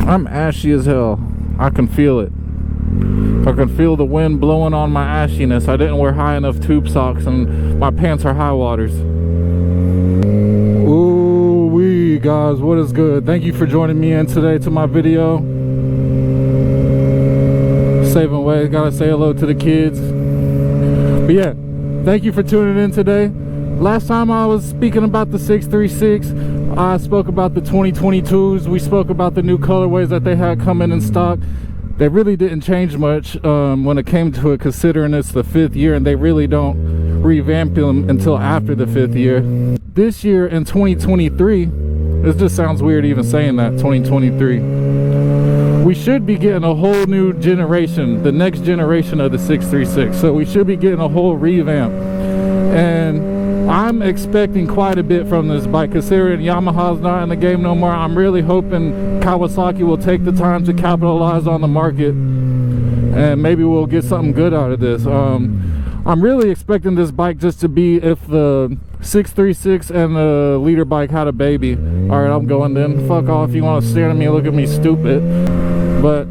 I'm ashy as hell. I can feel it. I can feel the wind blowing on my ashiness. I didn't wear high enough tube socks and my pants are high waters. Ooh wee, guys, what is good? Thank you for joining me in today to my video. Saving ways, gotta say hello to the kids. But yeah, thank you for tuning in today. Last time I was speaking about the 636, I spoke about the 2022s. We spoke about the new colorways that they had coming in stock. They really didn't change much when it came to it, considering it's the 5th year, and they really don't revamp them until after the 5th year. This year in 2023, this just sounds weird even saying that, 2023. We should be getting a whole new generation, the next generation of the 636. So we should be getting a whole revamp. And I'm expecting quite a bit from this bike, considering Yamaha's not in the game no more. I'm really hoping Kawasaki will take the time to capitalize on the market, and maybe we'll get something good out of this. I'm really expecting this bike just to be if the 636 and the leader bike had a baby. All right, I'm going then. Fuck off. You want to stare at me and look at me stupid. But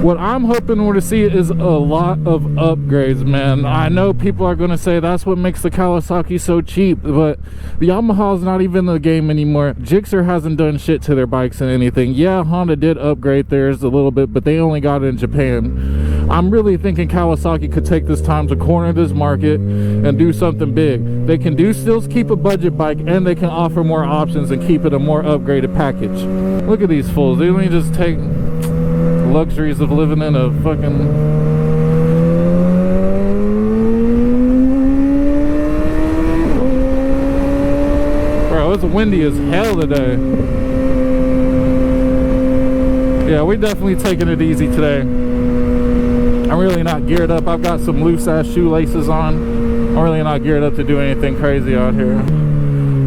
what I'm hoping we're to see is a lot of upgrades, man. I know people are going to say that's what makes the Kawasaki so cheap, but the Yamaha's not even in the game anymore. Zx6r hasn't done shit to their bikes and anything. Yeah, Honda did upgrade theirs a little bit, but they only got it in Japan. I'm really thinking Kawasaki could take this time to corner this market and do something big. They can still keep a budget bike, and they can offer more options and keep it a more upgraded package. Look at these fools. They only just take luxuries of living in a fucking... Bro, it's windy as hell today. Yeah, we definitely taking it easy today. I'm really not geared up. I've got some loose ass shoelaces on. I'm really not geared up to do anything crazy out here.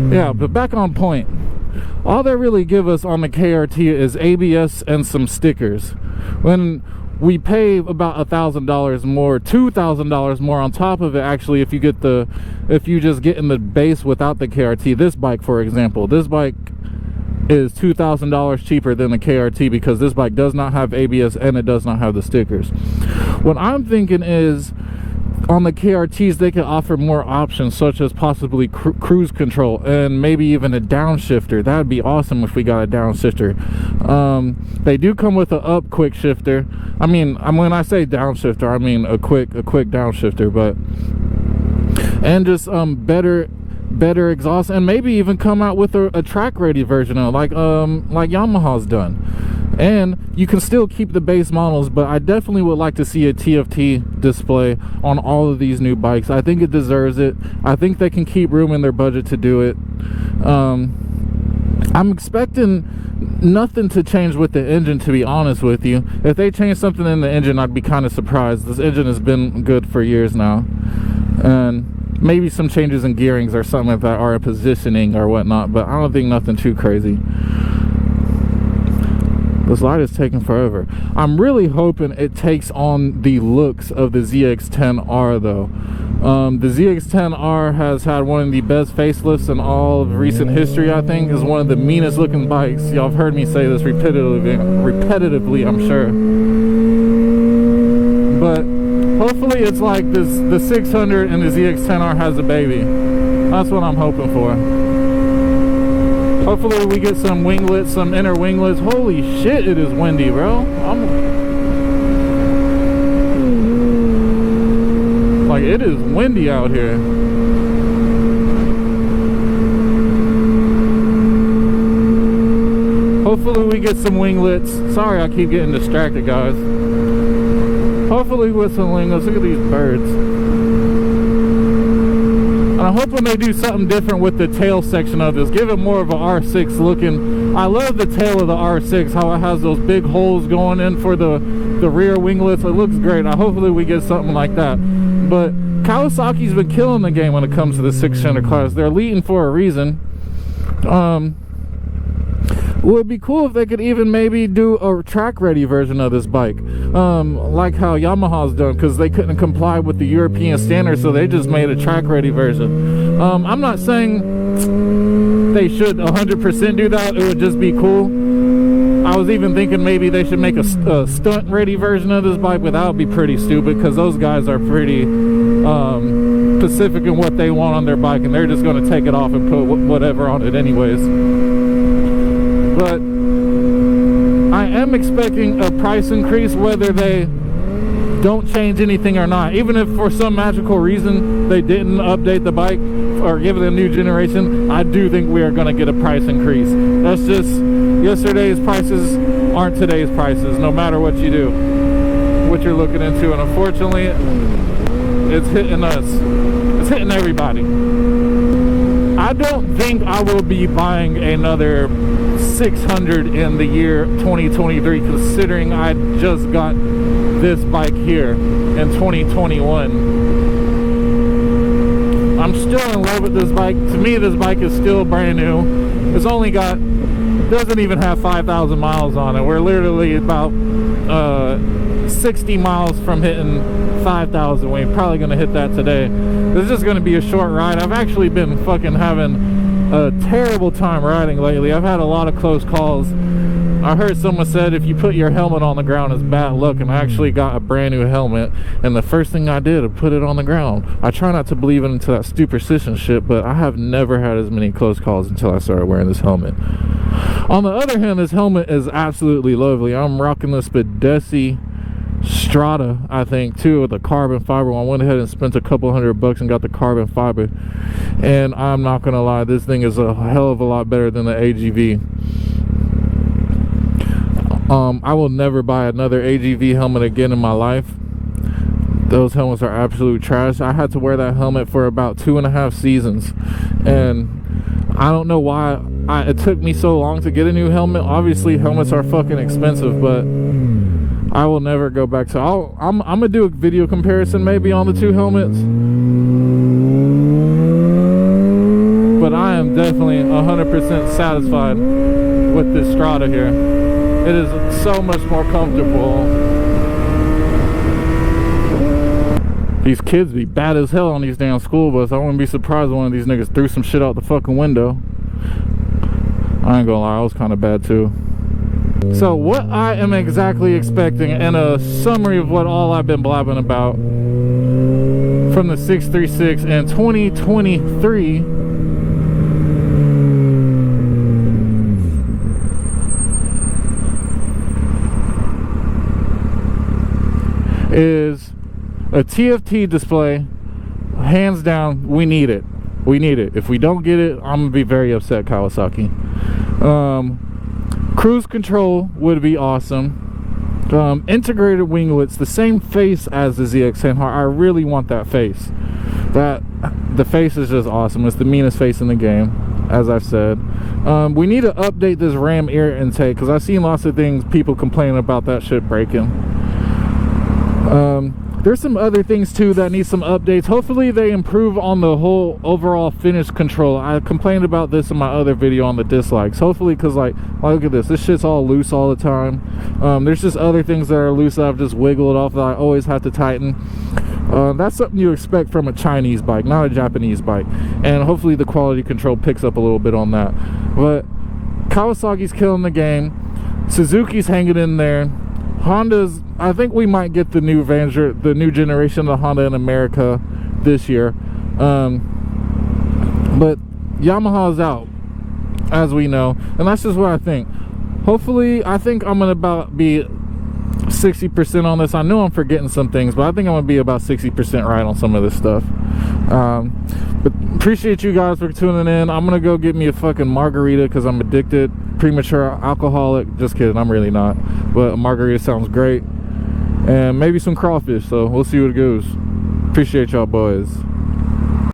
Yeah, but back on point. All they really give us on the KRT is ABS and some stickers. When we pay about $1,000 more, $2,000 more on top of it, actually, if you just get in the base without the KRT. This bike, for example, this bike is $2,000 cheaper than the KRT because this bike does not have ABS and it does not have the stickers. What I'm thinking is, on the KRTs, they can offer more options, such as possibly cruise control and maybe even a downshift. That'd be awesome if we got a downshift. They do come with an up quick shifter. I mean, when I say downshift, I mean a quick downshift, but and just better exhaust, and maybe even come out with a track ready version of like Yamaha's done. And you can still keep the base models, but I definitely would like to see a TFT display on all of these new bikes. I think it deserves it. I think they can keep room in their budget to do it. I'm expecting nothing to change with the engine, to be honest with you. If they change something in the engine, I'd be kind of surprised. This engine has been good for years now. And maybe some changes in gearings or something like that, or positioning or whatnot, but I don't think nothing too crazy. This light is taking forever. I'm really hoping it takes on the looks of the Zx6r though. The Zx6r has had one of the best facelifts in all of recent history. I think is one of the meanest looking bikes. Y'all have heard me say this repetitively, I'm sure. But hopefully it's like this, the 600 and the Zx6r has a baby. That's what I'm hoping for. Hopefully we get some winglets, some inner winglets. Holy shit, it is windy, bro. Like, it is windy out here. Hopefully we get some winglets. Sorry, I keep getting distracted, guys. Hopefully with some winglets. Look at these birds. I'm hoping they do something different with the tail section of this. Give it more of an R6 looking. I love the tail of the R6, how it has those big holes going in for the rear winglets. It looks great. Hopefully we get something like that. But Kawasaki's been killing the game when it comes to the 600 class. They're leading for a reason. It would be cool if they could even maybe do a track ready version of this bike, like how Yamaha's done, because they couldn't comply with the European standards, so they just made a track ready version. I'm not saying they should 100% do that. It would just be cool. I was even thinking maybe they should make a stunt ready version of this bike, but that would be pretty stupid because those guys are pretty specific in what they want on their bike, and they're just going to take it off and put whatever on it anyways. But I am expecting a price increase whether they don't change anything or not. Even if for some magical reason they didn't update the bike or give it a new generation, I do think we are going to get a price increase. That's just, yesterday's prices aren't today's prices, no matter what you do, what you're looking into. And unfortunately, it's hitting us. It's hitting everybody. I don't think I will be buying another 600 in the year 2023, considering I just got this bike here in 2021. I'm still in love with this bike. To me, this bike is still brand new. It's only got, doesn't even have 5,000 miles on it. We're literally about 60 miles from hitting 5,000. We're probably going to hit that today. This is just going to be a short ride. I've actually been fucking having a terrible time riding lately. I've had a lot of close calls. I heard someone said if you put your helmet on the ground it's bad luck, and I actually got a brand new helmet, and the first thing I did was put it on the ground. I try not to believe into that superstition shit, but I have never had as many close calls until I started wearing this helmet. On the other hand, this helmet is absolutely lovely. I'm rocking the Zx6r Strata, I think, too, with the carbon fiber. I went ahead and spent a couple $100 and got the carbon fiber, and I'm not gonna lie, this thing is a hell of a lot better than the AGV. I will never buy another AGV helmet again in my life. Those helmets are absolute trash. I had to wear that helmet for about 2.5 seasons, and I don't know why it took me so long to get a new helmet. Obviously helmets are fucking expensive, but I will never go back to I'm gonna do a video comparison maybe on the two helmets, but I am definitely 100% satisfied with this Strata here. It is so much more comfortable. These kids be bad as hell on these damn school buses. I wouldn't be surprised if one of these niggas threw some shit out the fucking window. I ain't gonna lie, I was kind of bad too. So what I am exactly expecting, and a summary of what all I've been blabbing about from the 636 in 2023, is a TFT display. Hands down, we need it. We need it. If we don't get it, I'm gonna be very upset, Kawasaki. Cruise control would be awesome. Integrated winglets, the same face as the Zx6r. I really want that face. The face is just awesome. It's the meanest face in the game, as I've said. We need to update this RAM air intake, because I've seen lots of things, people complaining about that shit breaking. There's some other things too that need some updates. Hopefully they improve on the whole overall finish control. I complained about this in my other video on the dislikes. Hopefully, because like look at this shit's all loose all the time. There's just other things that are loose that I've just wiggled off that I always have to tighten. That's something you expect from a Chinese bike, not a Japanese bike, and hopefully the quality control picks up a little bit on that. But Kawasaki's killing the game. Suzuki's hanging in there. Honda's, I think we might get the new new generation of Honda in America this year. But Yamaha's out, as we know, and that's just what I think. Hopefully, I think I'm gonna be 60% on this. I know I'm forgetting some things, but I think I'm gonna be about 60% right on some of this stuff. But appreciate you guys for tuning in. I'm gonna go get me a fucking margarita because I'm addicted. Premature alcoholic. Just kidding, I'm really not. But a margarita sounds great. And maybe some crawfish, so we'll see what it goes. Appreciate y'all boys.